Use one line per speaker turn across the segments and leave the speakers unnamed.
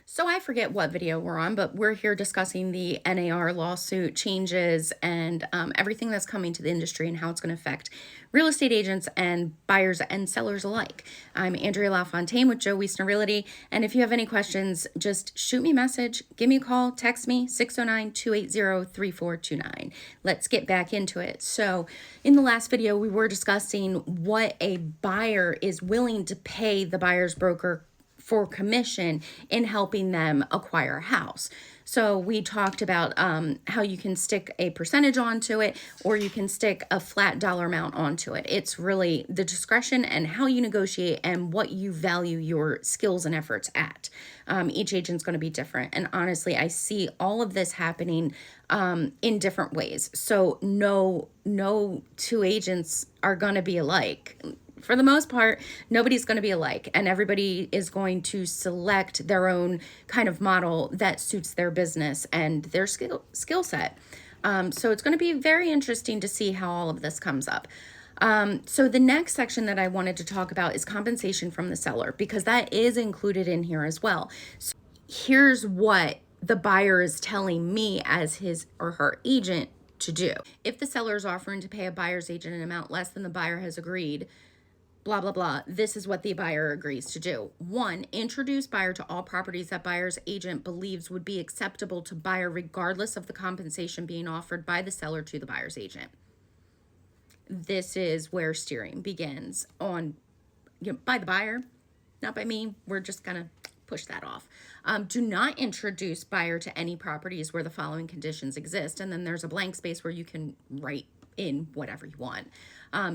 So I forget what video we're on, but we're here discussing the NAR lawsuit changes and everything that's coming to the industry and how it's going to affect real estate agents and buyers and sellers alike. I'm Andrea LaFontaine with Joe Wiesner Realty, and if you have any questions, just shoot me a message, give me a call, text me 609-280-3429. Let's get back into it. So in the last video, we were discussing what a buyer is willing to pay the buyer's broker for commission in helping them acquire a house. So we talked about how you can stick a percentage onto it, or you can stick a flat dollar amount onto it. It's really the discretion and how you negotiate and what you value your skills and efforts at. Each agent's going to be different. And honestly, I see all of this happening in different ways. So no two agents are going to be alike. For the most part, nobody's going to be alike, and everybody is going to select their own kind of model that suits their business and their skill set. So it's going to be very interesting to see how all of this comes up. So the next section that I wanted to talk about is compensation from the seller, because that is included in here as well. So here's what the buyer is telling me as his or her agent to do. If the seller is offering to pay a buyer's agent an amount less than the buyer has agreed, blah, blah, blah, this is what the buyer agrees to do. 1, introduce buyer to all properties that buyer's agent believes would be acceptable to buyer regardless of the compensation being offered by the seller to the buyer's agent. This is where steering begins on, by the buyer, not by me. We're just going to push that off. Do not introduce buyer to any properties where the following conditions exist. And then there's a blank space where you can write in whatever you want.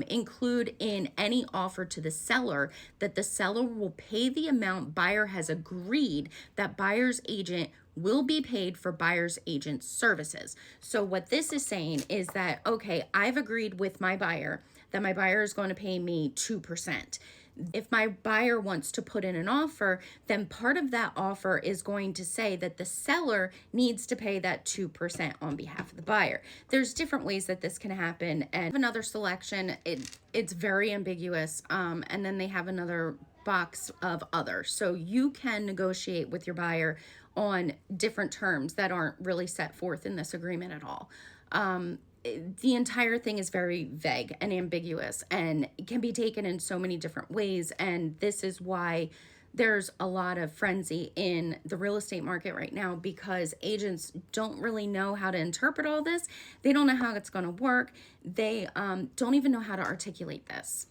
Include in any offer to the seller that the seller will pay the amount buyer has agreed that buyer's agent will be paid for buyer's agent services. So what this is saying is that, okay, I've agreed with my buyer that my buyer is going to pay me 2%. If my buyer wants to put in an offer, then part of that offer is going to say that the seller needs to pay that 2% on behalf of the buyer. There's different ways that this can happen, and another selection, it's very ambiguous, and then they have another box of other. So you can negotiate with your buyer on different terms that aren't really set forth in this agreement at all. The entire thing is very vague and ambiguous, and it can be taken in so many different ways. And this is why there's a lot of frenzy in the real estate market right now, because agents don't really know how to interpret all this. They don't know how it's going to work. They don't even know how to articulate this.